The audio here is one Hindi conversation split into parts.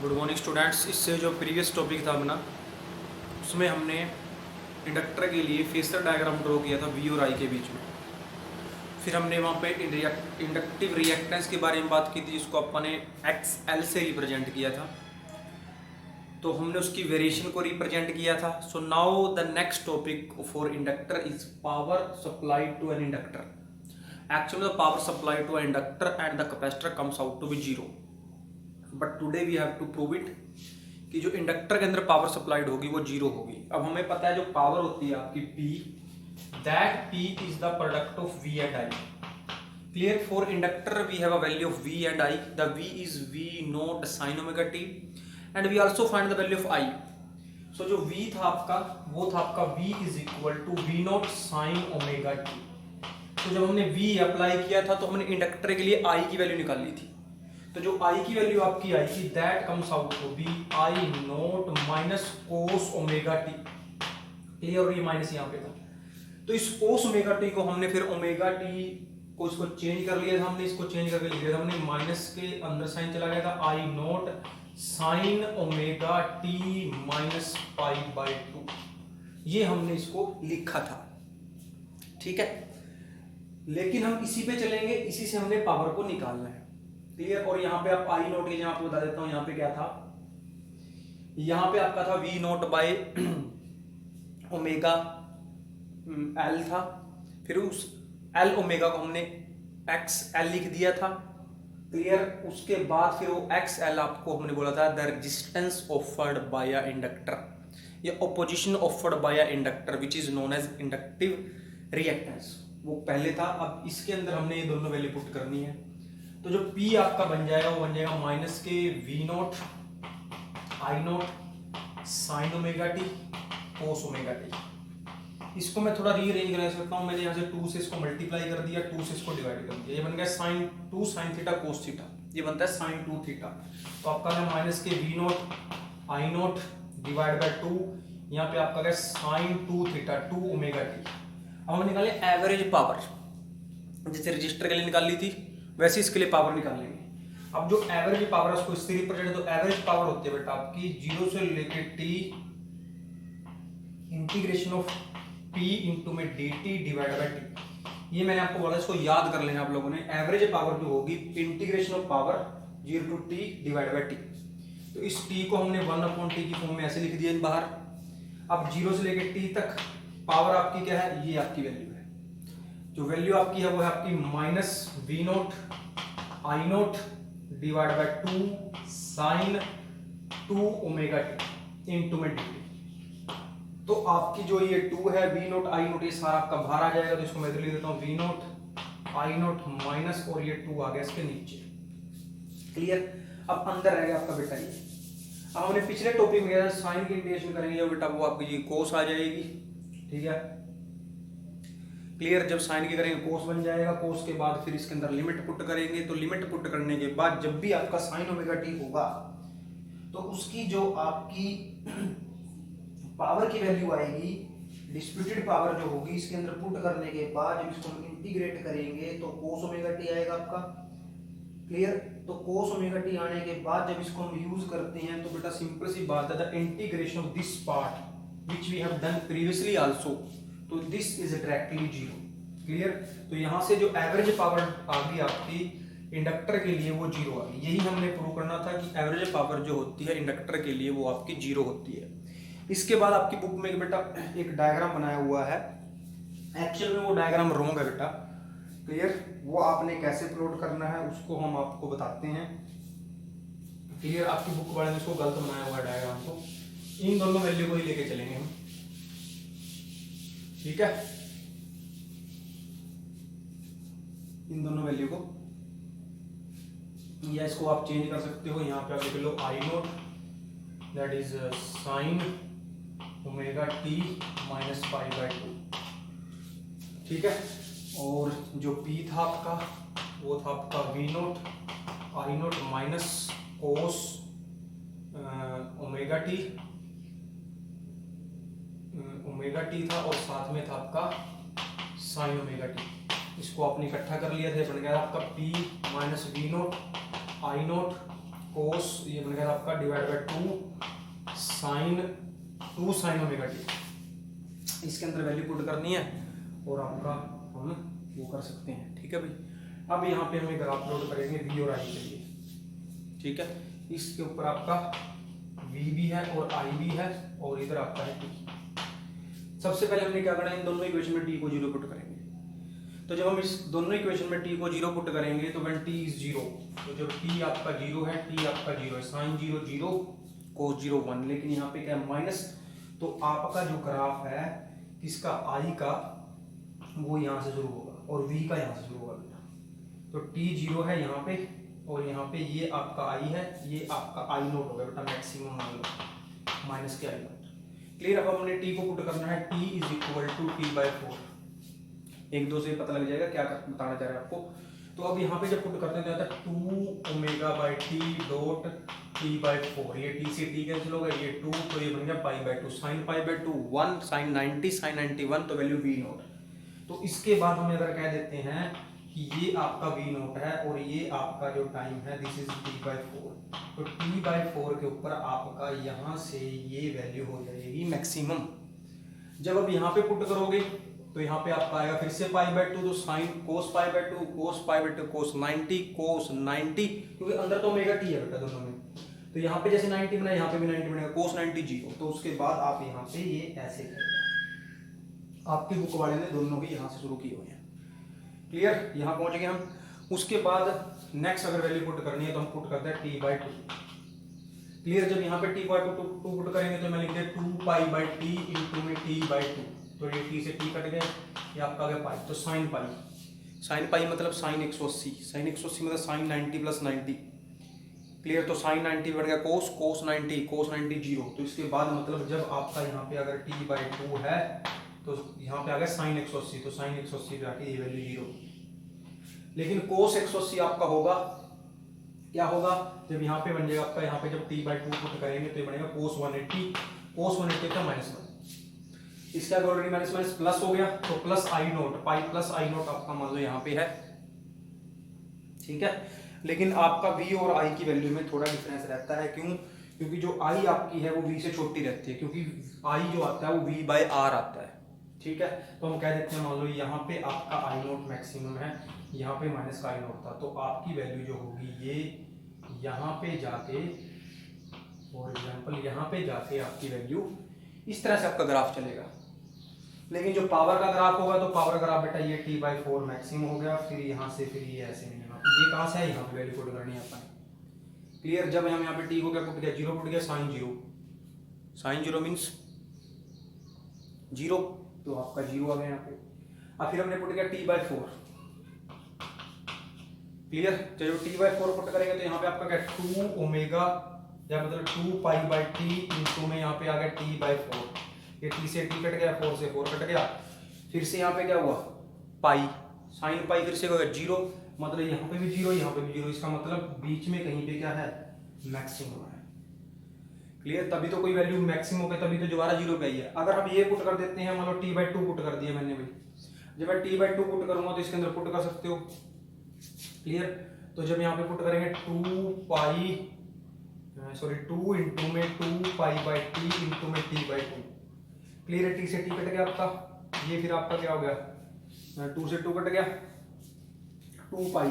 Good morning students. इससे जो प्रीवियस टॉपिक था अपना, उसमें हमने इंडक्टर के लिए फेसर डायग्राम ड्रॉ किया था वी और आई के बीच में। फिर हमने वहाँ पे इंडक्टिव रिएक्टेंस के बारे में बात की थी, जिसको अपन ने एक्स एल से रिप्रेजेंट किया था। तो हमने उसकी वेरिएशन को रिप्रेजेंट किया था। So now the next topic for inductor is power supply to an inductor. Actually, the power supply to an inductor and the capacitor comes out to be zero. But today we have to prove it कि जो इंडक्टर के अंदर पावर सप्लाइड होगी वो जीरो होगी। अब हमें पता है जो पावर होती है आपकी P, that P is the product of V and I. Clear? For inductor we have a value of V and I. The V is V naught sin omega t and we also find the value of I. So जो V था आपका वो था आपका V is equal to V naught sin omega t. तो जब हमने V अप्लाई किया था तो हमने इंडक्टर के लिए I की वैल्यू निकाल ली थी। तो जो I की वैल्यू आपकी आई थी that comes out to be I naught minus cos omega t. Clear? और ये माइनस यहाँ पे था, तो इस कोस ओमेगा टी को हमने फिर ओमेगा टी को इसको चेंज कर लिया था। हमने इसको चेंज करके लिख दिया था, हमने माइनस के अंदर साइन चला गया था I not sine omega T minus pi by 2। ये हमने इसको लिखा था, ठीक है। लेकिन हम इसी पे चलेंगे, इसी से हमने पावर को निकालना है। क्लियर? और यहाँ पे आप आई नोट के, आपको बता देता हूँ यहाँ पे क्या था। यहाँ पे आपका था V naught by omega L था, फिर उस एल ओमेगा को हमने एक्स एल लिख दिया था। क्लियर? उसके बाद फिर वो एक्स एल आपको हमने बोला था the resistance offered by a inductor या opposition offered by a inductor which is known as inductive reactance. वो पहले था। अब इसके अंदर हमने ये दोनों वैल्यू पुट करनी है। तो जो P आपका बन जाएगा वो बन जाएगा माइनस के V naught I naught sine omega T cos omega T. इसको मैं थोड़ा रीअरेंज कर सकता हूँ। मैंने यहाँ से 2 से इसको मल्टीप्लाई कर दिया, 2 से इसको डिवाइड कर दिया। ये बन गया sine 2 sine theta cos theta, ये बनता है साइन 2 थीटा। तो आपका है माइनस के V naught I naught divide by 2, यहाँ पे आपका है साइन 2 थीटा 2 ओमेगा टी। अब हम निकाले एवरेज पावर, जैसे रजिस्टर के लिए निकाल ली थी वैसे इसके लिए पावर निकालेंगे। अब जो एवरेज पावर है उसको इससे रिप्रेजेंट, तो एवरेज पावर होती है बेटा आपकी 0 से लेके t integration of p into में dt डिवाइड बाय t। ये मैंने आपको बोला, इसको याद कर लेना आप लोगों ने। एवरेज पावर जो होगी integration of power 0 to t divide by t। तो इस t को हमने 1/t की फॉर्म में ऐसे लिख दिया बाहर। अब 0 से लेके t तक पावर आपकी क्या है, ये आपकी वैल्यू है। जो वैल्यू आपकी है वो है आपकी minus V naught I naught divide by 2 sine 2 omega t into में डी। तो आपकी जो ये 2 है वी नोट आई नोट, ये सारा आपका बाहर आ जाएगा। तो इसको मैं इधर लिख देता हूँ V naught I naught minus, और ये 2 आ गया इसके नीचे। क्लियर? अब अंदर रहेगा आपका बेटा ये। अब हमने पिछले टॉपिक में साइन की इंटीग्रेशन करेंगे बेटा, वो आपकी ये कोस आ जाएगी, ठीक है। क्लियर? जब साइन की करेंगे कोस बन जाएगा। कोस के बाद फिर इसके अंदर लिमिट पुट करेंगे। तो लिमिट पुट करने के बाद जब भी आपका साइन ओमेगा टी होगा तो उसकी जो आपकी पावर की वैल्यू आएगी, डिस्प्यूटेड पावर जो होगी, इसके अंदर पुट करने के बाद जब इसको हम इंटीग्रेट करेंगे तो कोस ओमेगा टी आएगा आपका। क्लियर? तो कोस ओमेगा टी आने के बाद जब इसको हम यूज करते हैं तो बेटा सिंपल सी बात है, the integration of this part which we have done previously also, तो this is directly 0। क्लियर? तो यहाँ से जो एवरेज पावर आ गई आपकी इंडक्टर के लिए वो 0 आ गई। यही हमने प्रूव करना था कि एवरेज पावर जो होती है इंडक्टर के लिए वो आपकी 0 होती है। इसके बाद आपकी बुक में बेटा एक डायग्राम बनाया हुआ है, एक्चुअल में वो डायग्राम रॉन्ग है बेटा। क्लियर? वो आपने कैसे प्लॉट करना है उसको हम आपको बताते हैं। क्लियर? आपकी बुक वाले ने इसको गलत बनाया हुआ है डायग्राम को। इन दोनों वैल्यू को ही लेके चलेंगे हम, ठीक है। इन दोनों वैल्यू को, या इसको आप चेंज कर सकते हो। यहाँ पे आप लिख लो I naught that is sine omega T minus pi by 2, ठीक है। और जो P था आपका वो था आपका V naught I naught minus cos omega t था, और साथ में था आपका साइन ओमेगा टी। इसको आपने इकट्ठा कर लिया था, बन गया आपका P minus V naught I naught cos ये बनेगा आपका divide by 2 sine omega T. इसके अंदर वैल्यू पुट करनी है और आपका हम वो कर सकते हैं, ठीक है भाई। अब यहाँ पे हमें ग्राफ प्लॉट करेंगे वी और आई के लिए, ठीक है। इसके ऊपर आपका वी भी है और आई भी है और इधर आपका है टी। सबसे पहले हमने क्या करना है, इन दोनों इक्वेशन में टी को 0 पुट करेंगे। तो जब हम इस दोनों इक्वेशन में टी को 0 पुट करेंगे तो व्हेन टी इज 0, तो जब टी आपका 0 है, टी आपका 0 है, साइन 0 0 कोस 0 1, लेकिन यहाँ पे क्या माइनस, तो आपका जो ग्राफ है इसका आई का वो यहाँ से शुरू होगा और वी का यहाँ से शुरू होगा बेटा। तो टी 0 है यहाँ पे और यहाँ पे ये आपका आई है, ये आपका आई नोट होगा बेटा, मैक्सिमम मान लो माइनस के आई नोट। क्लियर। अब हमने टी को पुट करना है, t is equal to T by 4। एक दो से पता लग जाएगा क्या बताना चाह रहा है आपको। तो अब यहाँ पे जब पुट करते हैं तो 2 omega by T dot T by 4, ये टी से टी कैंसिल होगा, ये 2 तो ये बन गया pi by 2, sine pi by 2 1, sine 90 sine 91, तो वैल्यू वी नोट। तो इसके बाद हम अगर कह देते हैं कि ये आपका वी नोट है और ये आपका जो टाइम है दिस इज टी बाई 4, तो टी बाई 4 के ऊपर आपका यहाँ से ये वैल्यू हो जाएगी मैक्सिमम। जब अब यहाँ पे पुट करोगे तो यहाँ पे आपका आएगा फिर से पाई बाई 2, तो sine cos pi by 2 cos pi by 2 कोस 90, क्योंकि अंदर तो ओमेगा टी है बेटा दोनों में, तो यहाँ पे जैसे 90 बना यहाँ पे भी 90 बनेगा, कोस 90 0। तो उसके बाद आप यहाँ पे ये ऐसे करेंगे। आपकी बुक वाले ने दोनों भी यहाँ से शुरू किए हुए हैं। क्लियर, यहाँ पहुंच गए हम। उसके बाद नेक्स्ट अगर वैल्यू पुट करनी है तो हम पुट करते हैं टी बाई 2। क्लियर, जब यहाँ पे टी बाई 2 पुट करेंगे तो मैं लिख दिया 2 पाई बाई टी इंटू में टी बाई 2, तो ये टी से टी कट गए, ये आपका आ गया पाई, तो साइन पाई मतलब साइन 180, साइन 180 मतलब साइन 90 प्लस 90। क्लियर, तो साइन 90 बढ़ गया कोस 90 0। तो इसके बाद मतलब जब आपका यहाँ पे अगर टी बाई 2 है तो यहाँ पे आ गया साइन 180, तो साइन 180 पे आके ये वैल्यू 0। लेकिन कोस 180 आपका होगा, क्या होगा, जब यहाँ पे बन जाएगा आपका, यहाँ पे जब टी बाई 2 पुट करेंगे तो ये बनेगा कोस 180 का माइनस 1। इसका ऑलरेडी माइनस प्लस हो गया, तो प्लस आई नोट, पाई प्लस आई नोट आपका मान लो यहाँ पे है, ठीक है। लेकिन आपका v और i की वैल्यू में थोड़ा डिफरेंस रहता है, क्यों, क्योंकि जो i आपकी है वो v से छोटी रहती है, क्योंकि i जो आता है वो v बाई r आता है, ठीक है। तो हम कह देते हैं मान लो यहाँ पे आपका आई नोट मैक्सिमम है, यहाँ पे माइनस का आई नोट था, तो आपकी वैल्यू जो होगी ये यहाँ पे जाके, फॉर एग्जाम्पल यहाँ पे जाके आपकी वैल्यू इस तरह से आपका ग्राफ चलेगा। लेकिन जो पावर का ग्राफ होगा तो पावर ग्राफ बेटा ये टी बाई 4 मैक्सिमम हो गया, फिर यहाँ से फिर ये ऐसे मिलेगा, ये कहाँ से है, यहाँ पे वैल्यू पुट करनी है अपन। क्लियर, जब हम यहाँ पे टी को क्या पुट किया, 0 पुट किया, साइन 0 मीन्स 0, तो आपका 0 आ गया यहाँ पे। अब फिर हमने पुट किया टी बाई 4। क्लियर, जब टी बाई 4 पुट करेंगे तो यहाँ पे आपका क्या 2 ओमेगा या मतलब 2 पाई बाई टी इंटू में यहाँ पे आ गया टी बाई 4, ये टी से टी कट गया, 4 से 4 कट गया, फिर से यहाँ पे क्या हुआ पाई, साइन पाई फिर से हो गया 0, मतलब यहाँ पे भी 0 यहाँ पे भी 0, इसका मतलब बीच में कहीं पे क्या है मैक्सिमम है। क्लियर, तभी तो कोई वैल्यू मैक्सिमम हो गया, तभी तो दोबारा 0 पे आई है। अगर हम ये पुट कर देते हैं, मान लो टी बाई 2 पुट कर दिया मैंने भाई, जब मैं टी बाई 2 पुट करूंगा तो इसके अंदर पुट कर सकते हो। क्लियर, तो जब यहाँ पे पुट करेंगे 2 इंटू में 2 पाई बाई टी इंटू में टी बाई 2। क्लियर, टी से टी कट गया आपका, ये फिर आपका क्या हो गया 2 से 2 कट गया, 2 पाई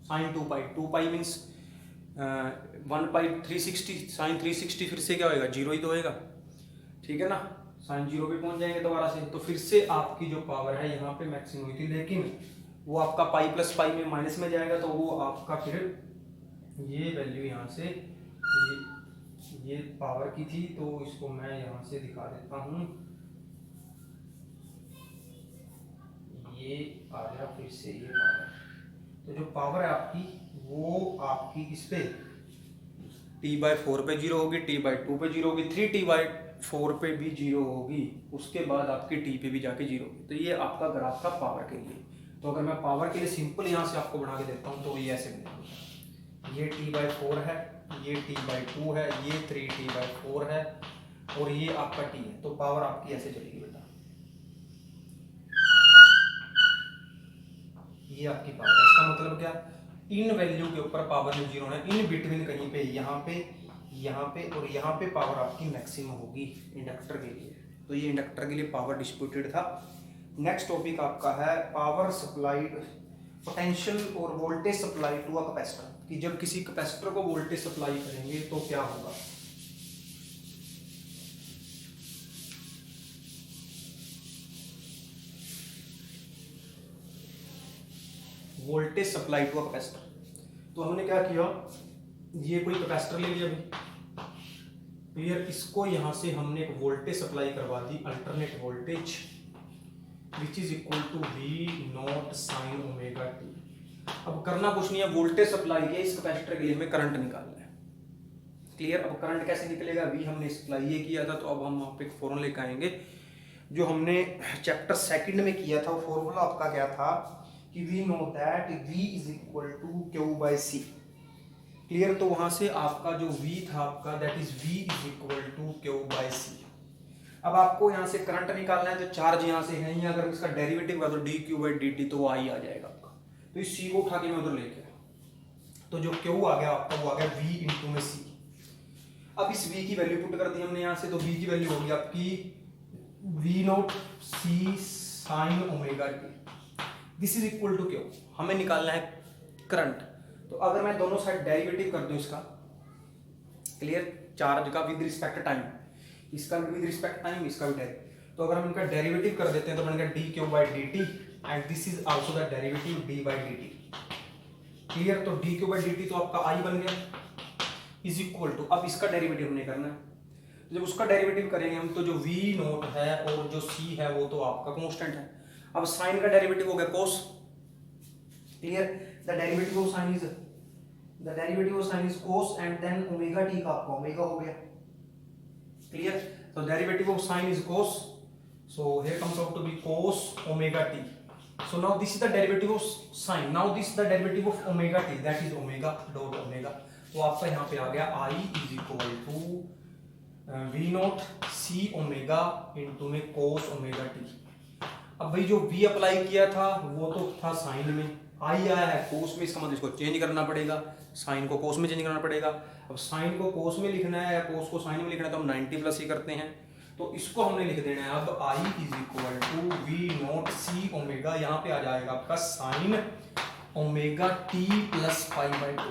साइन 2 पाई मीन्स 1 पाई 360, साइन 360 फिर से क्या होएगा 0 ही तो होएगा, ठीक है ना, साइन 0 पे पहुंच जाएंगे दोबारा से। तो फिर से आपकी जो पावर है यहाँ पे मैक्सिमम हुई थी, लेकिन वो आपका पाई प्लस पाई में माइनस में जाएगा, तो वो आपका फिर ये वैल्यू यहाँ से ये पावर की थी, तो इसको मैं यहाँ से दिखा देता हूँ, ये आ गया फिर से ये पावर। तो जो पावर है आपकी वो आपकी इस पे टी बाई 4 पे 0 होगी, टी बाई 2 पे 0 होगी, 3 टी बाई 4 पे भी 0 होगी, उसके बाद आपकी टी पे भी जाके 0 होगी। तो ये आपका ग्राफ था पावर के लिए। तो अगर मैं पावर के लिए सिंपल यहाँ से आपको बना के देता हूँ तो ये ऐसे बनेगा, ये टी बाई 4 है, ये टी बाई 2 है, ये 3 टी बाई 4 है और ये आपका टी है। तो पावर आपकी ऐसे चलेगी बेटा, ये आपकी पावर है। इसका मतलब क्या, इन वैल्यू के ऊपर पावर में जीरो होना, इन बिटवीन कहीं पे यहाँ पे और यहाँ पे पावर आपकी मैक्सिमम होगी इंडक्टर के लिए। तो ये इंडक्टर के लिए पावर डिस्ट्रीब्यूटेड था। नेक्स्ट टॉपिक आपका है पावर सप्लाइड, पोटेंशियल और voltage supply to a capacitor, कि जब किसी कैपेसिटर को वोल्टेज सप्लाई करेंगे तो क्या होगा। Voltage supply to a capacitor, तो हमने क्या किया, ये कोई कैपेसिटर ले लिया भाई, क्लियर, इसको यहां से हमने एक वोल्टेज सप्लाई करवा दी, alternate voltage which is equal to V naught sine omega T. अब करना कुछ नहीं है, वोल्टेज सप्लाई के इस कैपेसिटर के लिए हमें करंट निकालना है, क्लियर। अब करंट कैसे निकलेगा, वी हमने सप्लाई ये किया था, तो अब हम वहां पे एक फॉर्मूला लेकर आएंगे जो हमने चैप्टर सेकंड में किया था। वो फॉर्मूला आपका क्या था कि we know that V is equal to Q by C, clear. तो वहां से आपका जो V था आपका, that is V is equal to Q by C. अब आपको यहाँ से करंट निकालना है, तो चार्ज यहाँ से है ही, अगर इसका डेरिवेटिव हुआ तो D Q by D T, तो वो आई आ जाएगा आपका। तो इस C को उठा के मैं उधर लेके आया, तो जो Q आ गया आपका वो आ गया V इंटू में C। अब इस V की वैल्यू पुट कर दी हमने यहाँ से, तो V की वैल्यू होगी आपकी V naught C sine omega t, this is equal to Q. हमें निकालना है करंट, तो अगर मैं दोनों साइड डेरिवेटिव कर दूं इसका, क्लियर, चार्ज का विद रिस्पेक्ट टाइम, इसका विद रिस्पेक्ट टाइम, इसका भी तो अगर हम इनका डेरिवेटिव कर देते हैं तो बनेगा D Q by D T, and this is also the derivative D by D T, clear. तो D Q by D T तो आपका आई बन गया, इज इक्वल टू, अब इसका डेरिवेटिव हमने करना है, जब उसका डेरिवेटिव करेंगे हम, तो जो वी नोट है और जो सी है वो तो आपका कांस्टेंट है। अब साइन का डेरिवेटिव हो गया cos, clear, the derivative of sine is cos, and then omega T का आपका ओमेगा हो गया, क्लियर। तो derivative of sine is cos, so here comes out to be cos omega T. So now this is the derivative of sine, now this is the derivative of omega T, that is omega dot omega. तो आपका यहाँ पे आ गया I is equal to V naught C omega into में कोस ओमेगा टी। अब भाई जो V अप्लाई किया था वो तो था साइन में, आई आया है कोस में, इसका मतलब इसको चेंज करना पड़ेगा, साइन को कोस में चेंज करना पड़ेगा। अब साइन को कोस में लिखना है या कोस को साइन में लिखना है, तो हम 90 प्लस ही करते हैं, तो इसको हमने लिख देना है अब I is equal to V naught C omega, यहाँ पे आ जाएगा आपका sine omega T plus pi by two,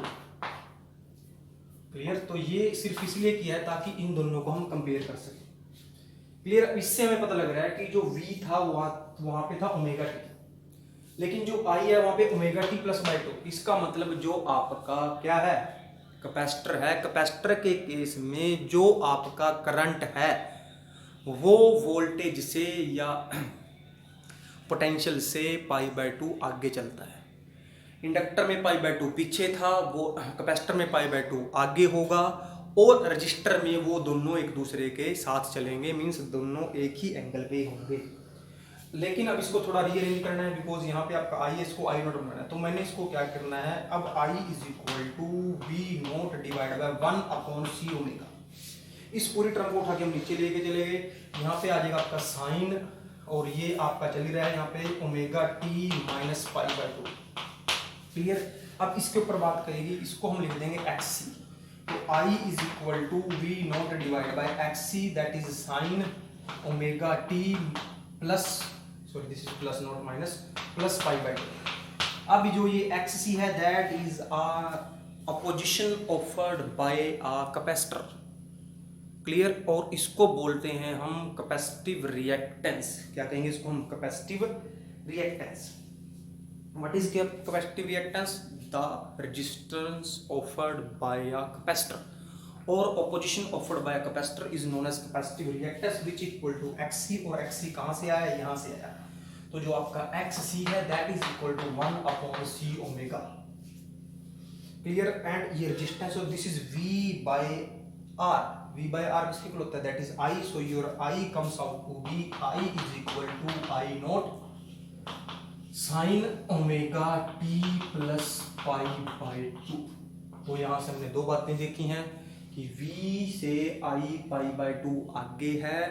clear. तो ये सिर्फ इसलिए किया है ताकि इन दोनों को हम कंपेयर कर सकें, क्लियर। इससे हमें पता लग रहा है कि जो V था वहां पे था ओमेगा टी, लेकिन जो I है वहां पे omega T plus by two. इसका मतलब जो आपका क्या है, कैपेसिटर है, कैपेसिटर के केस में जो आपका करंट है वो वोल्टेज से या पोटेंशियल से पाई बाई टू आगे चलता है। इंडक्टर में पाई बाई टू पीछे था, वो कैपेसिटर में पाई बाई टू आगे होगा, और रजिस्टर में वो दोनों एक दूसरे के साथ चलेंगे, मींस दोनों एक ही एंगल पे होंगे। लेकिन अब इसको थोड़ा रीअरेंज करना है, बिकॉज यहाँ पे आपका आई इसको आई नोट बनाना है, तो मैंने इसको क्या करना है, अब I is equal to V naught divide by 1 upon C omega. इस पूरी टर्म को उठा के हम नीचे लेके चले गए, यहाँ पे आ जाएगा आपका साइन, और ये आपका चल ही रहा है यहाँ पे omega T minus pi by two, clear. अब इसके ऊपर बात करेंगे, इसको हम लिख देंगे एक्स सी, तो I is equal to V naught divide by X C, that is sine omega T plus, sorry this is plus not minus, plus pi by two. अब जो ये एक्स सी है that is a position offered by a capacitor, clear. और इसको बोलते हैं हम कैपेसिटिव रिएक्टेंस, क्या कहेंगे इसको हम, capacitive reactance. What is capacitive reactance, the resistance offered by a capacitor or opposition offered by a capacitor is known as capacitive reactance which equal to xc, और xc कहाँ से आया, यहाँ से आया, तो जो आपका xc है that is equal to 1 upon c omega, clear। and ये resistance, so this is v by r किसके इक्वल होता है, that is I, so your I comes out to be I is equal to I naught sign omega T plus pi by to. तो यहां से हमने दो बातें देखी हैं कि V से I पाई बाई टू आगे है,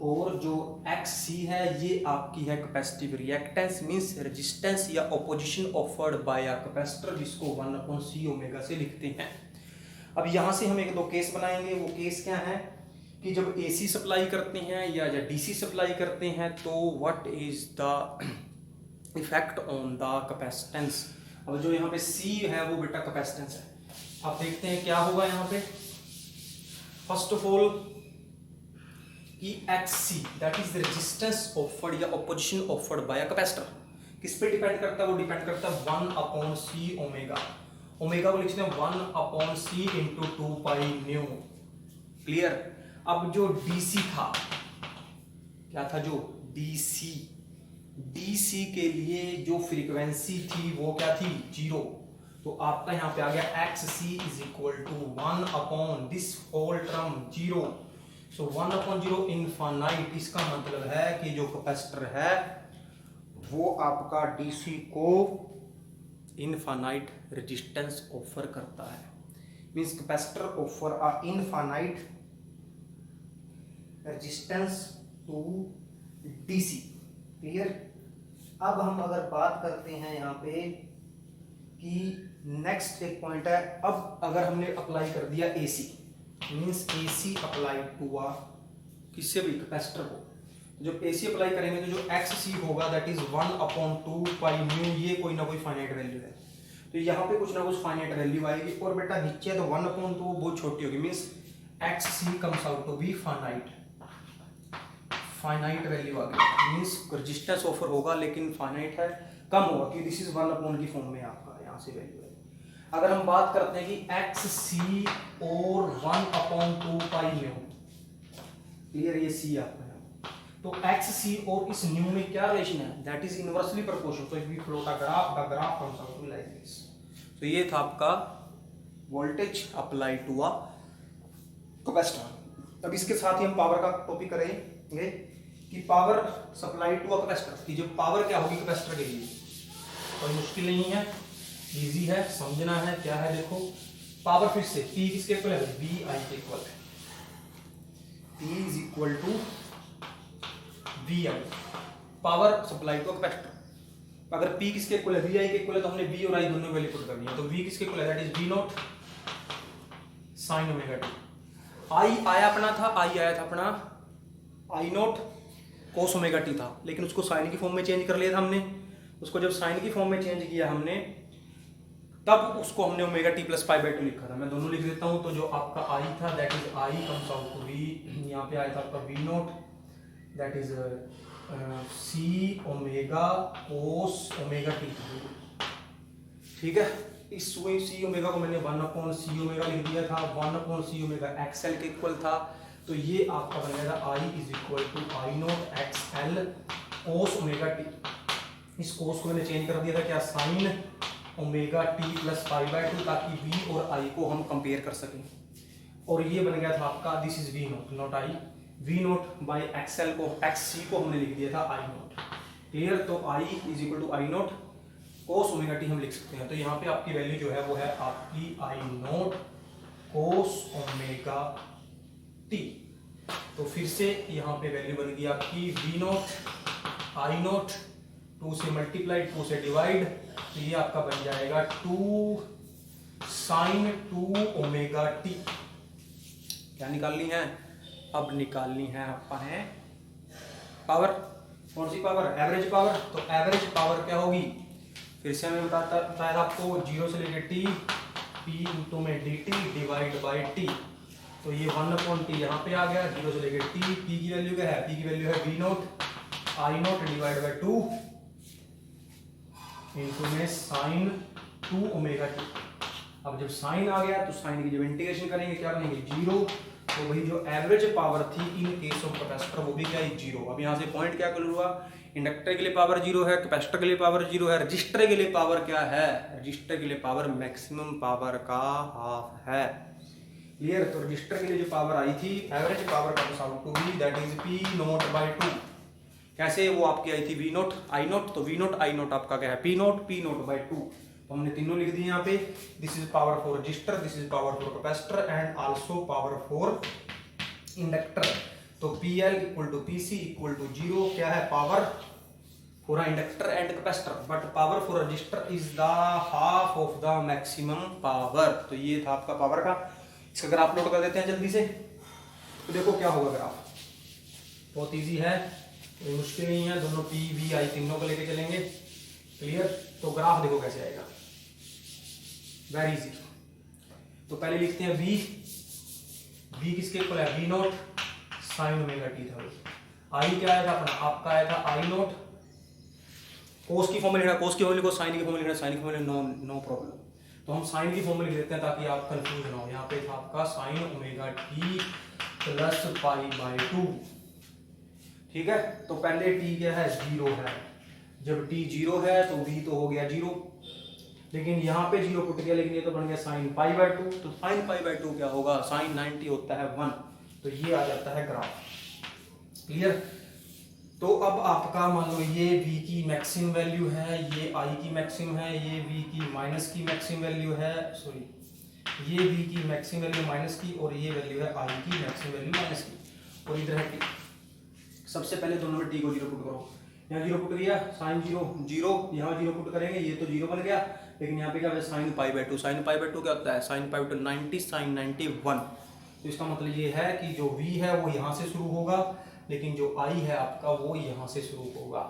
और जो एक्स सी है ये आपकी है कैपेसिटिव रिएक्टेंस, मींस रेजिस्टेंस या opposition offered by a capacitor, जिसको 1/c ओमेगा से लिखते हैं। अब यहाँ से हम एक दो केस बनाएंगे। वो केस क्या है कि जब एसी सप्लाई करते हैं या डीसी सप्लाई करते हैं तो what is the effect on the capacitance. अब जो यहाँ पे सी है वो बेटा कैपेसिटेंस है। आप देखते हैं क्या होगा यहाँ पे। फर्स्ट ऑफ ऑल कि X C that is the resistance offered या opposition offered by a capacitor, किस पे डिपेंड करता है? वो डिपेंड करता है 1/c ओमेगा। ओमेगा को लिखते हैं 1/c into 2 pi nu. Clear. अब जो डीसी था, क्या था? जो डीसी के लिए जो फ्रीक्वेंसी थी वो क्या थी? 0। तो आपका यहां पे आ गया X C is equal to 1 this whole term 0। So 1/0 infinite. इसका मतलब है कि जो कैपेसिटर है वो आपका डीसी को इनफाइनाइट रेजिस्टेंस ऑफर करता है। Means capacitor offer a infinite resistance to DC. Clear. अब हम अगर बात करते हैं यहाँ पे कि नेक्स्ट एक पॉइंट है। अब अगर हमने अप्लाई कर दिया AC, means AC apply to आ किससे भी कैपेसिटर को, जब एसी अप्लाई करेंगे तो जो एक्स सी होगा दैट इज 1/2 पाई न्यू। ये कोई ना कोई फाइनाइट वैल्यू है, तो यहाँ पे कुछ ना कुछ फाइनाइट वैल्यू आएगी। और बेटा नीचे तो 1/2 बहुत छोटी होगी, means X C comes out to be finite value आ गई। मींस रेजिस्टेंस ऑफर होगा लेकिन फाइनाइट है, कम होगा कि दिस इज 1 की फॉर्म में आपका यहाँ से वैल्यू है। अगर हम बात करते हैं कि एक्स सी और 1/2 पाई न्यू, क्लियर, ये सी आपका है, तो एक्स सी और इस न्यू में क्या रिलेशन है? That is inversely proportional. तो if we plot a graph, the graph comes out to like this. तो ये था आपका voltage apply to a capacitor. अब इसके साथ ही हम पावर का टॉपिक करेंगे कि power supply to a capacitor की जो पावर क्या होगी कैपेसिटर के लिए, कोई मुश्किल नहीं है, इजी है, समझना है क्या है। देखो पावर फिर से P किसके इक्वल है? वी आई के इक्वल है। P is equal to V I, power supply to capacitor. अगर P किसके इक्वल है? वी आई के इक्वल है, तो हमने V और I दोनों वैल्यू पुट करनी है। तो V किसके इक्वल है? That is V not sine omega T. I आया अपना था, I आया था अपना I naught cos omega t था, लेकिन उसको साइन की फॉर्म में चेंज कर लिया था हमने। उसको जब साइन की फॉर्म में चेंज किया हमने, तब उसको हमने omega T plus pi by 2 लिखा था। मैं दोनों लिख देता हूं। तो जो आपका I था that is I comes out to V, यहाँ पे आया था आपका V naught that is C omega cos omega t. ठीक है। इस सी ओमेगा को मैंने 1/c ओमेगा लिख दिया था, 1/c ओमेगा एक्सएल के इक्वल था। तो ये आपका बन गया था I is equal to I naught XL cos omega t. इस कोस को मैंने चेंज कर दिया था क्या? Sine omega T plus pi by 2, ताकि V और I को हम कंपेयर कर सकें। और ये बन गया था आपका this is V naught, naught I, V naught by XL को, XC को हमने लिख दिया था I नॉट। क्लियर। तो I is equal to I naught cos omega t हम लिख सकते हैं। तो यहाँ पे आपकी वैल्यू जो है वो है आपकी I naught cos omega T. तो फिर से यहाँ पे वैल्यू बन गई आपकी V नॉट I नॉट, 2 से मल्टीप्लाई, 2 से डिवाइड, तो ये आपका बन जाएगा 2 साइन 2 ओमेगा टी। क्या निकालनी है? अब निकालनी है आपका है पावर। कौन सी पावर? Average power. तो एवरेज पावर क्या होगी? फिर से हमें बताया था आपको 0 से लेकर टी, P इंटू में dt डिवाइड बाई टी। तो ये 1/t यहाँ पे आ गया, 0 से लेकर टी। P की वैल्यू क्या है? P की वैल्यू है V naught I not divide by 2 into में साइन 2 ओमेगा टी। अब जब साइन आ गया तो साइन की जब इंटीग्रेशन करेंगे क्या बनेंगे? 0। तो वही जो एवरेज पावर थी इन केस ऑफ कैपेसिटर वो भी क्या है? 0। अब यहाँ से पॉइंट क्या क्लियर हुआ? इंडक्टर के लिए पावर 0 है, कैपेसिटर के लिए पावर 0 है, रजिस्टर के लिए पावर क्या है? रजिस्टर के लिए पावर मैक्सिमम पावर का हाफ है। क्लियर। तो रजिस्टर के लिए जो पावर आई थी एवरेज पावर का out to be that is P naught by 2। कैसे? वो आपकी आई थी V नॉट I नॉट, तो V नॉट I नॉट आपका क्या है? P naught by 2। तो हमने तीनों लिख दिए यहाँ पे। This is power for resistor, this is power for capacitor and also power for inductor. तो PL equal to PC equal to 0 क्या है power for inductor and capacitor, but power for resistor is the half of the maximum power. तो ये था आपका पावर का। इसका ग्राफ प्लॉट कर देते हैं जल्दी से। तो देखो क्या होगा ग्राफ, बहुत इजी है, कोई मुश्किल नहीं है, दोनों P V I तीनों को लेके चलेंगे। क्लियर? तो ग्राफ देखो कैसे आएगा, वेरी इजी। तो पहले लिखते हैं V किसके इक्वल है, V not sine omega t था। I क्या आएगा अपना, आपका आएगा I नॉट, कोस की फॉर्मूला लिखना, कोस की फॉर्मूला को साइन की फॉर्मूला लिखना, साइन की फॉर्मूला नो प्रॉब्लम। तो हम साइन की फॉर्मूला लिख देते हैं ताकि आप कंफ्यूज ना हो। यहाँ पे था आपका sine omega T plus pi by 2, ठीक है। तो पहले t क्या है, 0 है, जब t 0 है तो v तो हो गया 0, लेकिन यहाँ पे 0 पुट गया, लेकिन ये तो बन गया साइन पाई बाय 2। तो साइन पाई बाय 2 क्या होगा, साइन 90 होता है 1, तो ये आ जाता है ग्राफ। क्लियर? तो अब आपका मान लो ये v की मैक्सिमम वैल्यू है, ये i की मैक्सिमम है, ये v की माइनस की मैक्सिमम वैल्यू है, सॉरी ये v की मैक्सिमम वैल्यू माइनस की, और ये वैल्यू है i की मैक्सिमम वैल्यू माइनस की, और इधर है t। सबसे पहले दोनों में t को 0 पुट करो, यहाँ 0 पुट किया, साइन 0 0, यहाँ 0 पुट करेंगे, ये तो 0 बन गया, लेकिन यहाँ पे क्या है sine pi by 2। Sine pi by 2 क्या होता है, साइन पाई बाय 2 90 साइन 91। तो इसका मतलब ये है कि जो v है वो यहाँ से शुरू होगा, लेकिन जो i है आपका वो यहाँ से शुरू होगा।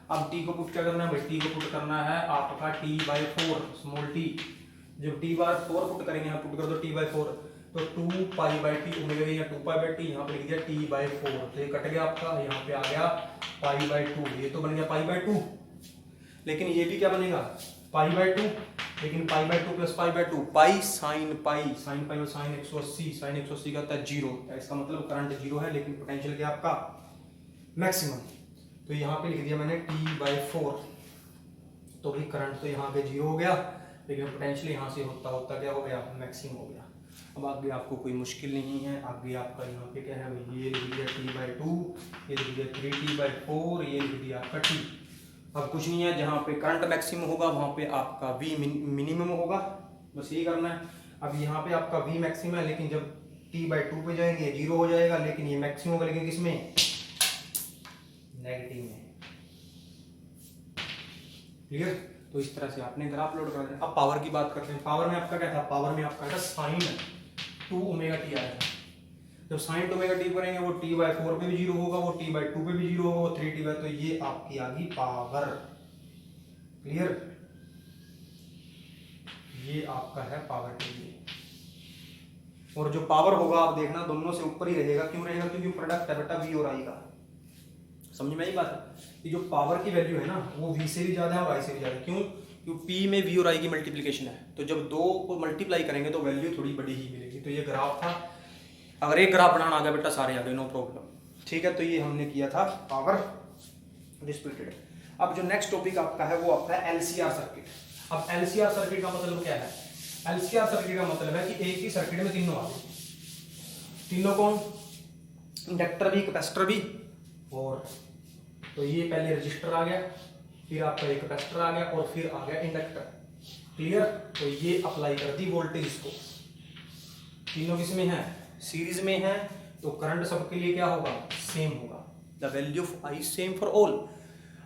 अब t को पुट क्या करना है भाई, t को पुट करना है आपका t/4 स्मॉल t। जब t/4 पुट करेंगे, यहाँ पुट कर दो t/4, तो 2 पाई बाय टी ओमेगा या 2 पाई बाय टी, यहाँ पे लिख दिया t/4, तो ये कट गया आपका, यहाँ पे आ गया पाई बाय 2, ये तो बन गया पाई बाय 2, लेकिन ये भी क्या बनेगा पाई बाय 2, लेकिन पाई by 2 plus pi by 2, pi sine pi और साइन 180, साइन 180 का होता है 0, इसका मतलब करंट 0 है, लेकिन पोटेंशियल क्या आपका मैक्सिमम। तो यहाँ पे लिख दिया मैंने t/4, तो भाई करंट तो यहाँ पे 0 हो गया, लेकिन पोटेंशियल यहाँ से होता होता क्या हो गया, मैक्सिमम हो गया। अब आगे आपको कोई मुश्किल नहीं है, आगे आपका यहाँ पे क्या है, ये लिख दिया t/2, ये लिख दिया 3t/4, ये लिख दिया आपका t। अब कुछ नहीं है, जहाँ पे करंट मैक्सिमम होगा वहाँ पे आपका v मिनिमम होगा, बस यही करना है। अब यहाँ पे आपका v मैक्सिमम है, लेकिन जब t/2 पे जाएंगे 0 हो जाएगा, लेकिन ये मैक्सिमम होगा, लेकिन किसमें, नेगेटिव में। क्लियर? तो इस तरह से आपने ग्राफ लोड कर दिया। अब पावर की बात करते हैं। पावर में आपका क्या था, पावर में आपका था साइन 2 ओमेगा टी आया था। जब साइन 2 ओमेगा टी करेंगे वो t/4 पे भी 0 होगा, वो t/2 पे भी 0 होगा, वो 3t, तो ये आपकी आ गई पावर। क्लियर? ये आपका है पावर के लिए। और जो पावर होगा आप देखना दोनों से ऊपर ही रहेगा, क्यों रहेगा, क्योंकि प्रोडक्ट है बेटा v और i का। समझ में आई बात है कि जो पावर की वैल्यू है ना वो v से भी ज्यादा है और i से भी ज्यादा है। क्यों? क्योंकि p में v और i की मल्टीप्लिकेशन है, तो जब दो को मल्टीप्लाई करेंगे तो वैल्यू थोड़ी बड़ी ही मिलेगी। तो ये ग्राफ था, अगर एक ग्राफ बनाना आ गया बेटा सारे आ गए, नो प्रॉब्लम। ठीक है, तो ये हमने किया था पावर डिस्प्यूटेड। अब जो नेक्स्ट टॉपिक आपका है वो आपका है LCR सर्किट। अब LCR सर्किट का मतलब क्या है, LCR सर्किट का मतलब है कि एक ही सर्किट में तीनों आ गए। तीनों कौन, इंडक्टर भी, कैपेसिटर भी, और तो ये पहले रजिस्टर आ गया, फिर आपका एक कैपेसिटर आ गया, और फिर आ गया इंडक्टर। क्लियर? तो ये अप्लाई कर दी वोल्टेज को, तीनों किसमें है, सीरीज में है, तो करंट सबके लिए क्या होगा, सेम होगा। The value of I same for all.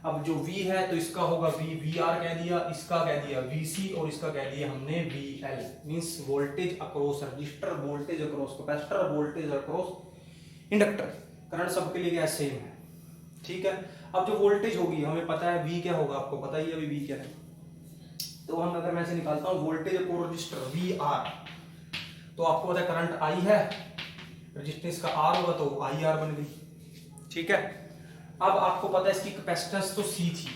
अब जो V है तो इसका होगा VR कह दिया, इसका कह दिया VC, और इसका कह दिया हमने VL, means voltage across register, voltage across capacitor, voltage across inductor. Current सबके लिए क्या सेम है। ठीक है, अब जो वोल्टेज होगी हमें पता है V क्या होगा, आपको पता ही है अभी V क्या है। तो हम अगर मैं ऐसे निकालता हूँ वोल्टेज अक्रॉस रजिस्टर VR, तो आपको पता है करंट I है, रेजिस्टेंस का R होगा तो IR बन गई। ठीक है, अब आपको पता है इसकी कैपेसिटेंस तो C थी,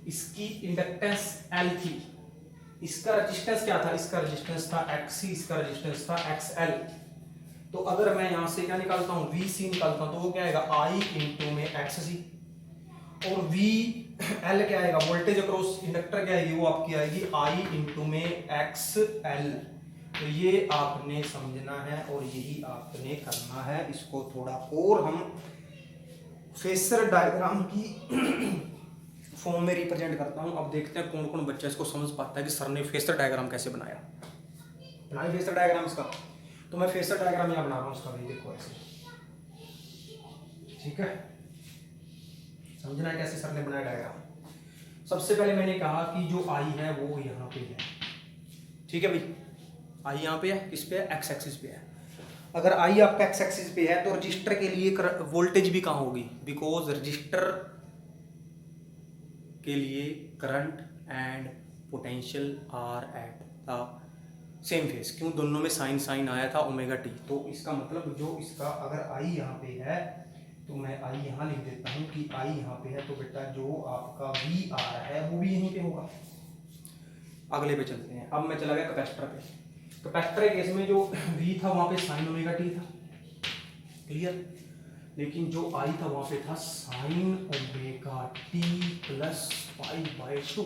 इसकी इंडक्टेंस L थी, इसका रेजिस्टेंस क्या था, इसका रेजिस्टेंस था XC, इसका रेजिस्टेंस था XL। तो अगर मैं यहां से क्या निकालता हूं, VC निकालता हूं, तो वो क्या आएगा I इंटू में XC, और VL क्या आएगा, वोल्टेज अक्रॉस इंडक्टर क्या आएगी, वो आपकी आएगी I इंटू में XL। तो ये आपने समझना है और यही आपने करना है। इसको थोड़ा और हम फेसर डायग्राम की फॉर्म में रिप्रेजेंट करता हूं। अब देखते हैं कौन कौन बच्चा इसको समझ पाता है कि सर ने फेसर डायग्राम कैसे बनाया। बनाइए फेसर डायग्राम इसका। तो मैं फेसर डायग्राम यहाँ बना रहा हूँ इसका, भी देखो ऐसे ठीक है, समझना है कैसे सर ने बनाया डायग्राम। सबसे पहले मैंने कहा कि जो आई है वो यहाँ पे है, ठीक है भाई, आई यहाँ पे है, किस पे है, एक्स एक्सिस पे है। अगर आई आपका एक्स एक्सिस पे है तो रजिस्टर के लिए वोल्टेज भी कहाँ होगी, बिकॉज रजिस्टर के लिए current and potential are at the same phase. क्यों, दोनों में साइन साइन आया था ओमेगा टी, तो इसका मतलब जो इसका अगर आई यहाँ पे है तो मैं आई यहाँ लिख देता हूँ कि आई यहाँ पे है, तो बेटा जो आपका वी आर है वो भी यहीं पे होगा। अगले पे चलते हैं, अब मैं चला गया कैपेसिटर पे। कैपेसिटर के केस में जो वी था वहाँ पे साइन ओमेगा टी था, क्लियर, लेकिन जो आई था वहाँ पे था sign omega T plus pi by 2।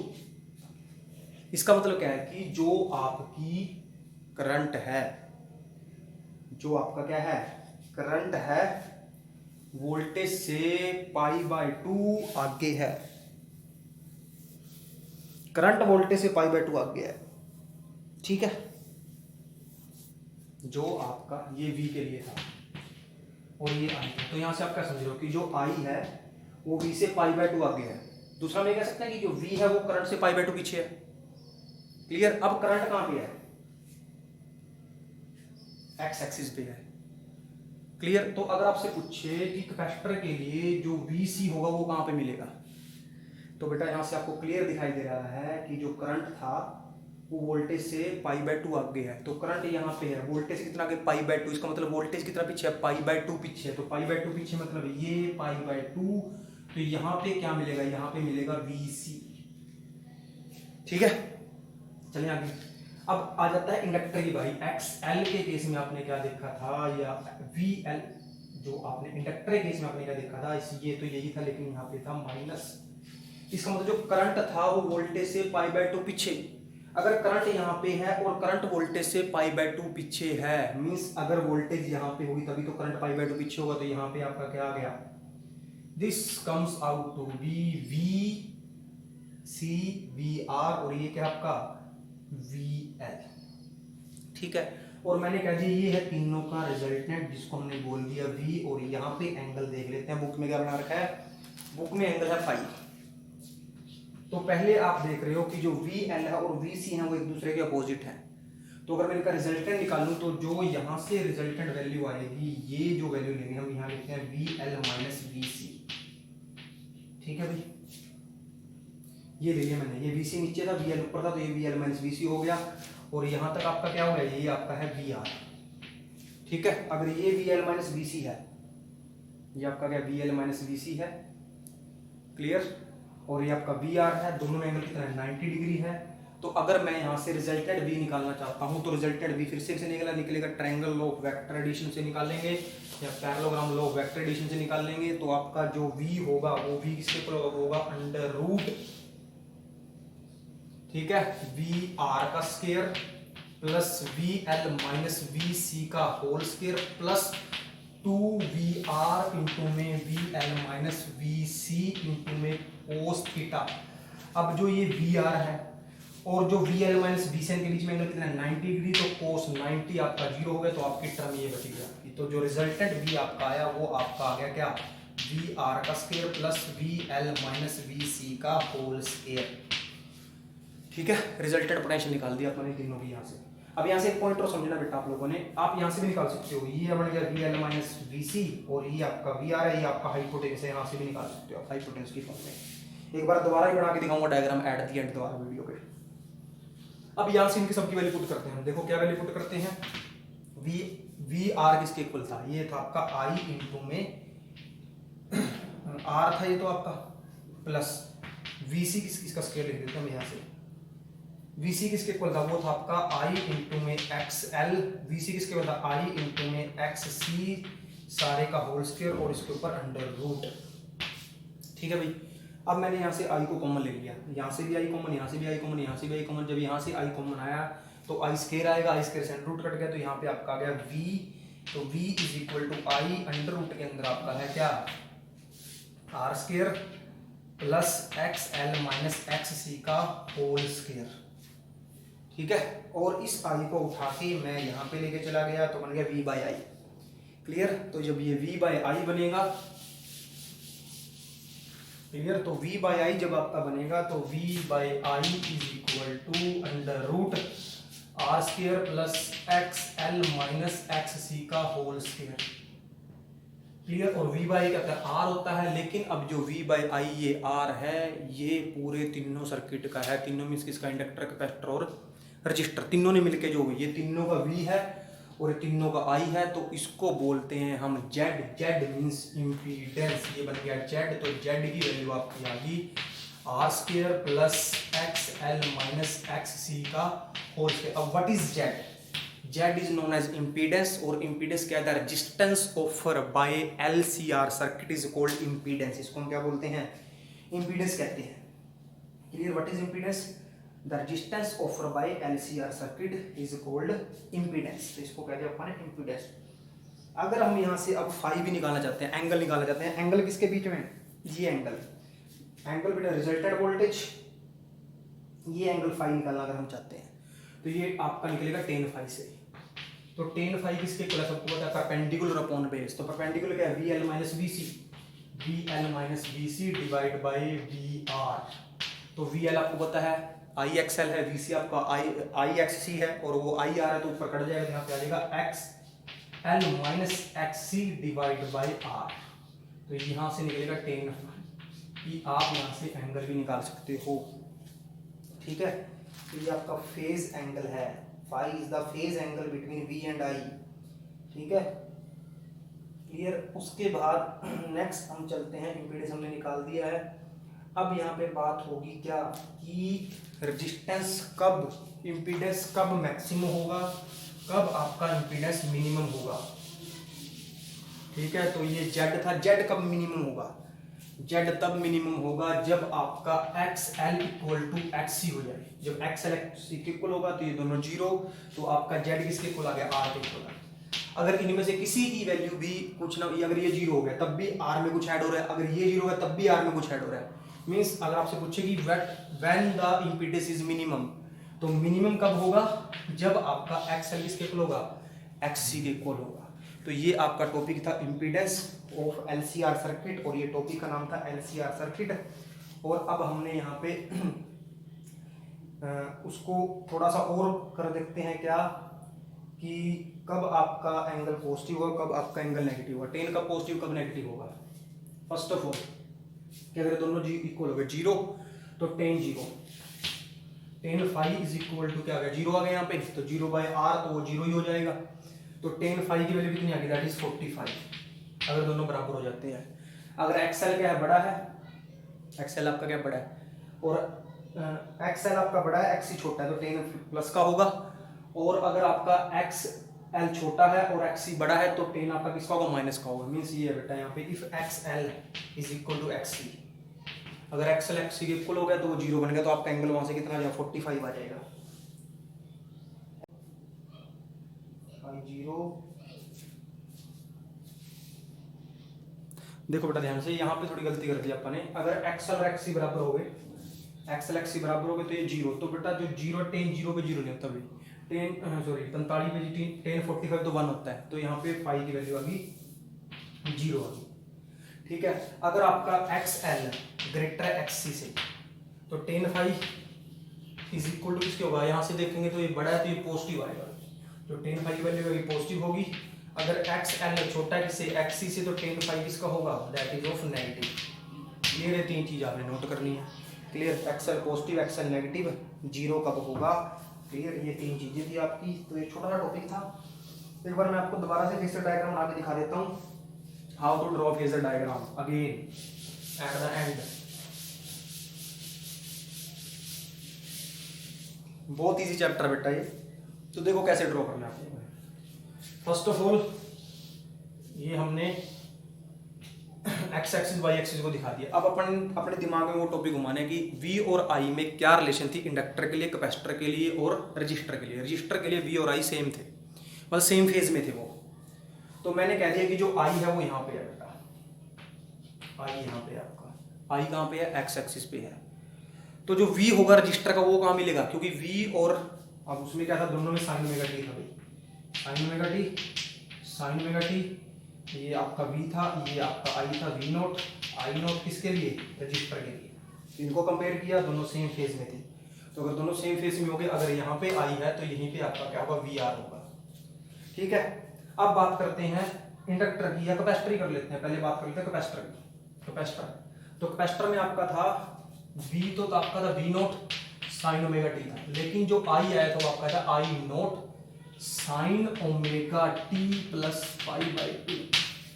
इसका मतलब क्या है कि जो आपकी करंट है, जो आपका क्या है करंट है, वोल्टेज से पाई बाय 2 आगे है, करंट वोल्टेज से पाई बाय 2 आगे है, ठीक है। जो आपका ये V के लिए था और ये I था, तो यहां से आप क्या समझ रहे हो कि जो I है वो V से पाई बाय 2 आगे है। दूसरा मैं कह सकता है कि जो V है वो करंट से पाई बाय 2 पीछे है, क्लियर। अब करंट कहां पे है, एक्स एक्सिस पे है, क्लियर। तो अगर आपसे पूछे कि कैपेसिटर के लिए जो VC होगा वो कहां पे मिलेगा, तो बेटा यहां से आपको क्लियर दिखाई दे रहा है कि जो करंट था वो वोल्टेज से पाई बाय 2 आगे है, तो करंट यहाँ पे है, वोल्टेज कितना आगे, पाई बाय 2, इसका मतलब वोल्टेज कितना पीछे है, पाई बाय 2 पीछे है, तो पाई बाय 2 पीछे मतलब ये पाई बाय 2, तो यहाँ पे क्या मिलेगा, यहाँ पे मिलेगा VC, ठीक है। चलिए आगे, अब आ जाता है इंडक्टर की बारी। XL के केस में आपने क्या देखा था, या VL जो आपने इंडक्टर के केस में आपने क्या देखा था, ये तो यही था, लेकिन यहाँ पे था माइनस। इसका मतलब जो करंट था वो वोल्टेज से पाई बाय 2 पीछे। अगर करंट यहाँ पे है और करंट वोल्टेज से पाई बाय 2 पीछे है, मींस अगर वोल्टेज यहाँ पे होगी तभी तो करंट पाई बाय 2 पीछे होगा, तो यहाँ पे आपका क्या आ गया, this comes out to be VC VR, और ये क्या आपका VL, ठीक है। और मैंने कहा जी ये है तीनों का रिजल्टेंट, जिसको हमने बोल दिया V, और यहाँ पे एंगल देख लेते हैं, बुक में क्या बना रखा है, बुक में एंगल है पाई। तो पहले आप देख रहे हो कि जो VL है और VC है वो एक दूसरे के अपोजिट है, तो अगर मैं इनका रिजल्टेंट निकालूं तो जो यहाँ से रिजल्टेंट वैल्यू आएगी, ये जो वैल्यू लेंगे हम यहाँ लिखते हैं VL माइनस VC, ठीक है भाई, ये ले लिया मैंने, ये VC नीचे था, VL ऊपर था, तो ये VL माइनस VC हो गया, और यहाँ तक आपका क्या हो गया, ये आपका है VR, ठीक है। अगर ये VL माइनस VC है, ये आपका क्या VL माइनस VC है, क्लियर, और ये आपका VR है, दोनों में एंगल कितना है 90 डिग्री है। तो अगर मैं यहाँ से रिजल्टेंट V निकालना चाहता हूँ तो रिजल्टेंट V फिर से निकलेगा triangle law of vector addition से निकाल लेंगे, या parallelogram law of vector addition से निकाल लेंगे। तो आपका जो V होगा वो V किसके इक्वल होगा, अंडर रूट, ठीक है, VR का square plus VL minus VC का whole square plus 2VR into में VL माइनस VC इंटू में कोस थीटा। अब जो ये VR है और जो VL माइनस VC के बीच में एंगल कितना है 90 डिग्री, तो कोस 90 आपका 0 हो गया, तो आपकी टर्म ये बची जाएगी। तो जो रिजल्टेंट V आपका आया वो आपका आ गया क्या, VR का square plus VL minus VC का होल स्क्वायर, ठीक है। रिजल्टेंट पोटेंशियल निकाल दिया अपने तीनों की यहाँ से। अब यहाँ से एक पॉइंट और समझना बेटा आप लोगों ने, आप यहाँ से भी निकाल सकते हो, ये बन गया VL माइनस VC और ये आपका VR है, ये आपका हाइपोटेन्यूस है, यहाँ से भी निकाल सकते हो आप हाइपोटेन्यूस की फॉर्म में। एक बार दोबारा ही बना के दिखाऊंगा डायग्राम एट द एंड दोबारा वीडियो पे। अब यहाँ से इनकी सबकी वैल्यू पुट करते हैं, देखो क्या वैल्यू पुट करते हैं, VR किसके इक्वल था, ये था आपका I इंटू में R था ये तो आपका, प्लस VC किसका स्क्वायर लिख देते हैं हम यहाँ से, VC किसके इक्वल था, वो था आपका I इंटू में XL, VC किसके इक्वल था I इंटू में XC सारे का होल स्क्वायर और इसके ऊपर अंडर रूट, ठीक है भाई। अब मैंने यहाँ से I को कॉमन ले लिया, यहाँ से भी I कॉमन, यहाँ से भी I कॉमन, यहाँ से भी I कॉमन, जब यहाँ से I कॉमन आया तो I स्क्वायर आएगा, I स्क्वायर से अंडर रूट कट गया, तो यहाँ पे आपका आ गया V, तो V is equal to I under root के अंदर आपका है क्या R square plus XL minus XC का होल स्क्वायर, ठीक है। और इस I को उठा के मैं यहाँ पे लेके चला गया तो बन गया V बाई I, क्लियर। तो जब ये V बाई I बनेगा क्लियर। तो v बाई आई जब आपका बनेगा तो v by I is equal to under root R square plus X L minus X C का होल स्क्र। क्लियर। और v बाई क्या r होता है, लेकिन अब जो v बाई आई ये r है ये पूरे तीनों सर्किट का है। तीनों मीन्स किसका, इंडक्टर, कैपेसिटर और रजिस्टर, तीनों ने मिलके जो ये तीनों का v है और तीनों का I है, तो इसको बोलते हैं हम Z। Z means impedance. ये बन गया Z। तो Z की वैल्यू आपकी आ गई R square plus X L minus X C का होल स्क्वायर। अब what is Z? Z is known as impedance, और इम्पीडेंस क्या है, resistance offer by LCR circuit is called impedance. इसको हम क्या बोलते हैं, इम्पीडेंस कहते हैं। Clear. What is impedance? The resistance offer by LCR circuit is called impedance. तो इसको कहते हैं अपन इम्पीडेंस। अगर हम यहाँ से अब फाई भी निकालना चाहते हैं, एंगल निकालना चाहते हैं, एंगल किसके बीच में, ये एंगल बिटवीन रिजल्टेंट वोल्टेज, ये एंगल फाई निकालना अगर हम चाहते हैं तो ये आपका निकलेगा टेन फाई से। तो टेन फाई किसके इक्वल है, सबको पता है, परपेंडिकुलर अपॉन बेस। तो परपेंडिकुलर क्या है, VL minus VC, VL minus VC divide by VR। तो VL आपको पता है IXL है, VC आपका IXC है, और वो IR है तो ऊपर कट जाएगा, यहाँ पे आ जाएगा XL minus XC divide by R। तो यहाँ से निकलेगा टेन कि आप यहाँ से एंगल भी निकाल सकते हो। ठीक है। तो ये आपका फेज एंगल है, phi is the phase angle between V and I। ठीक है। क्लियर। उसके बाद नेक्स्ट हम चलते हैं, इम्पीडेंस हमने निकाल दिया है। अब यहाँ पे बात होगी क्या कि रेजिस्टेंस कब, इम्पीडेंस कब मैक्सिमम होगा, कब आपका इम्पीडेंस मिनिमम होगा। ठीक है। तो ये Z था, Z कब मिनिमम होगा, Z तब मिनिमम होगा जब आपका XL इक्वल टू XC हो जाए। जब XL XC के इक्वल होगा तो ये दोनों जीरो, तो आपका Z किसके इक्वल आ गया, R के इक्वल आ गया। अगर इनमें से किसी की वैल्यू भी कुछ ना, अगर ये जीरो हो गया तब भी R में कुछ ऐड हो रहा है, अगर ये जीरो है तब भी R में कुछ ऐड हो रहा है। मीन्स अगर आपसे पूछे कि when the impedance is minimum, तो मिनिमम कब होगा, जब आपका XL किसके इक्वल होगा, XC के इक्वल होगा। तो ये आपका टॉपिक था इम्पीडेंस ऑफ LCR सर्किट, और ये टॉपिक का नाम था LCR सर्किट। और अब हमने यहाँ पे उसको थोड़ा सा और कर देखते हैं क्या कि कब आपका एंगल पॉजिटिव होगा, कब आपका एंगल नेगेटिव होगा, टेन कब पॉजिटिव कब नेगेटिव होगा। फर्स्ट ऑफ ऑल कि अगर दोनों जी इक्वल हो गए जीरो, तो tan zero, tan phi is equal to क्या आ गया, जीरो आ गया यहाँ पे, तो जीरो बाय R तो वो जीरो ही हो जाएगा। तो टेन फाई की वैल्यू कितनी आ गई, दैट इज 45, अगर दोनों बराबर हो जाते हैं। अगर XL क्या है, बड़ा है, XL आपका क्या बड़ा है, और XL आपका बड़ा है, XC छोटा है, तो टेन प्लस का होगा। और अगर आपका XL छोटा है और XC बड़ा है तो टेन आपका किसका होगा, माइनस का होगा। मीन्स ये है बेटा यहाँ पे if XL is equal to XC, अगर XL XC के इक्वल हो गया तो वो जीरो बन गया, तो आपका एंगल वहां से कितना आ जाएगा, 45 आ जाएगा। जीरो। देखो बेटा ध्यान से, यहाँ पे थोड़ी गलती कर दी अपन ने। अगर XL और XC बराबर हो गए, XL XC बराबर हो गए तो ये जीरो, तो बेटा जो जीरो टेन जीरो पे जीरो नहीं होता भाई, टेन सॉरी 45 पे टेन 45 तो 1 होता है, तो यहाँ पे फाई की वैल्यू आ गई जीरो आ गई। ठीक है। अगर आपका XL ग्रेटर है XC से, तो tan phi is equal to किसके होगा, यहाँ से देखेंगे तो ये बड़ा है तो ये पॉजिटिव आएगा, तो टेन फाई की वैल्यू पॉजिटिव होगी। अगर XL छोटा है किससे, XC से, तो टेन फाई किसका होगा, that is of negative. Clear है, तीन चीज आपने नोट करनी है। Clear. XL positive, XL negative, zero कब होगा। क्लियर। ये तीन चीजें थी आपकी। तो एक छोटा सा टॉपिक था। एक बार मैं आपको दोबारा से फेजर डायग्राम बना के दिखा देता हूँ, how to draw phasor diagram again at the end. बहुत इजी चैप्टर बेटा ये, तो देखो कैसे ड्रॉ करना है। फर्स्ट ऑफ ऑल ये हमने एक्स एक्सिस वाई एक्सिस को दिखा दिया। अब अपन अपने दिमाग में वो टॉपिक घुमाने की V और I में क्या रिलेशन थी, इंडक्टर के लिए, कैपेसिटर के लिए और रजिस्टर के लिए। रजिस्टर के लिए V और I सेम थे, मतलब सेम फेज में थे वो। तो मैंने कह दिया कि जो I है वो यहाँ पे है बेटा, I यहाँ पे आपका, I कहाँ पे है, एक्स एक्सिस पे है। तो जो V होगा रजिस्टर का वो कहाँ मिलेगा, क्योंकि V और अब उसमें क्या था, दोनों में साइन ओमेगा टी था भाई, sign omega T, sign omega T. ये आपका V था, ये आपका I था, V नॉट आई नॉट किसके लिए, रजिस्टर के लिए। तो इनको कंपेयर किया, दोनों सेम फेज में थे। तो अगर दोनों सेम फेज में हो गए, अगर यहाँ पे आई है तो यहीं पे आपका क्या होगा, वी आर होगा। ठीक है, अब बात करते हैं इंडक्टर की, या कैपेसिटर ही कर लेते हैं, पहले बात कर लेते हैं कैपेसिटर की। कैपेसिटर, तो कैपेसिटर में आपका था V, तो आपका था V not sine omega t था, लेकिन जो I आया तो आपका था I not sine omega T plus pi by to,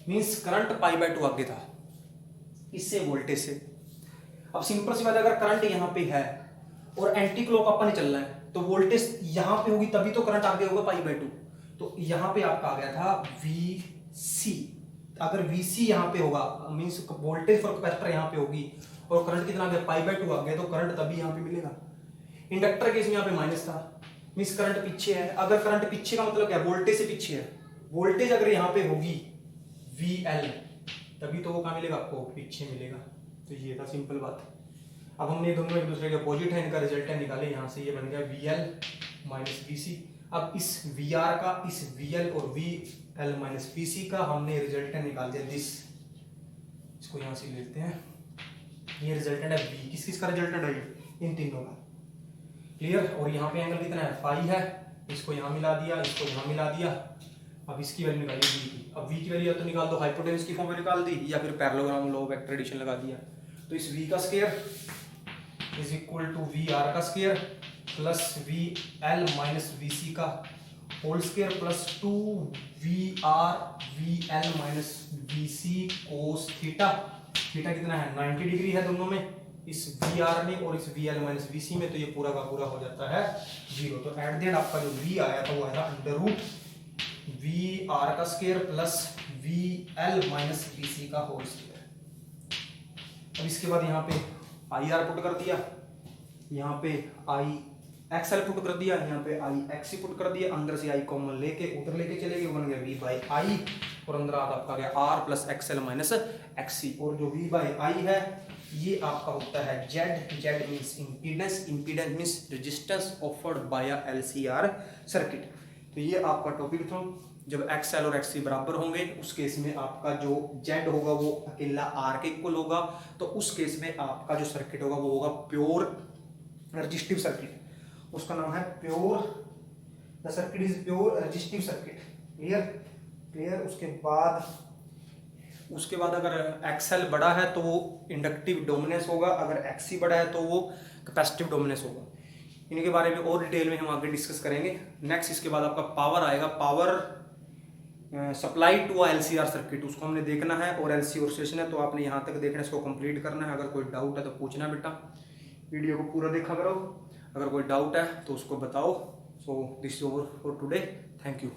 means current pi by to आगे था इससे, वोल्टेज से। अब सिंपल सी बात है, अगर करंट यहाँ पे है और एंटी क्लॉक अपन चल रहा है तो वोल्टेज यहाँ पे होगी, तभी तो करंट आगे होगा पाई बाई टू। तो यहाँ पे आपका आ गया था VC, अगर VC यहाँ पे होगा मीन्स वोल्टेज फॉर कैपेसिटर यहाँ पे होगी और करंट कितना आ गया, पाई बाई टू आ गया, तो करंट तभी यहाँ पे मिलेगा। इंडक्टर केस में यहाँ पे माइनस था, मीन्स करंट पीछे है। अगर करंट पीछे का मतलब क्या है, वोल्टेज से पीछे है। वोल्टेज अगर यहाँ पे होगी VL, तभी तो वो कहाँ मिलेगा आपको, पीछे मिलेगा। तो ये था सिंपल बात। अब हमने दोनों एक दूसरे के अपोजिट है, इनका रिजल्टेंट निकाले, यहाँ से ये बन गया VL माइनस VC। अब इस VR का, इस VL और VL माइनस VC का हमने रिजल्टेंट निकाल दिया दिस, इसको यहाँ से लेते हैं, ये रिजल्टेंट है V। किस किस का रिजल्टेंट है, इन तीनों का। क्लियर। और यहाँ पे एंगल कितना है, फाई है, इसको यहाँ मिला दिया, इसको यहाँ मिला दिया। अब इसकी वैल्यू निकाली V की। अब V की वैल्यू या तो निकाल दो हाइपोटेन्यूज की फॉर्म में निकाल दी, या फिर parallelogram law of vector addition लगा दिया। तो इस V का square is equal to VR का square plus VL minus VC का whole square plus 2VR VL minus VC cos theta. Theta कितना है, 90 डिग्री है दोनों में, इस VR में और इस VL माइनस VC में। तो ये पूरा का पूरा हो जाता है 0। तो एट द एंड आपका जो V आया था वो आया अंडर रूट VR का square plus VL minus VC का होल स्क्वायर। अब इसके बाद यहाँ पे IR पुट कर दिया, यहाँ पे IXL पुट कर दिया, यहाँ पे IXC पुट कर दिया, अंदर से I कॉमन लेके उधर लेके चले गए, बन गया V बाई I, और अंदर आपका गया R plus XL minus XC। और जो V बाई I है ये आपका होता है Z। Z means impedance, impedance means resistance offered bye LCR circuit. तो ये आपका टॉपिक था। जब XL और XC बराबर होंगे उस केस में आपका जो Z होगा वो अकेला R के इक्वल होगा। तो उस केस में आपका जो सर्किट होगा वो होगा प्योर रेजिस्टिव सर्किट, उसका नाम है pure, the circuit is pure resistive circuit. Clear clear. उसके बाद अगर XL बड़ा है तो वो इंडक्टिव डोमिनेंस होगा, अगर XC बड़ा है तो वो कैपेसिटिव डोमिनेंस होगा। इनके बारे में और डिटेल में हम आगे डिस्कस करेंगे। नेक्स्ट इसके बाद आपका पावर आएगा, power supply to LCR circuit, उसको हमने देखना है। और LC और सेशन है, तो आपने यहाँ तक देखना है, इसको कंप्लीट करना है। अगर कोई डाउट है तो पूछना बेटा, वीडियो को पूरा देखा करो, अगर कोई डाउट है तो उसको बताओ। So this is over for today, thank you.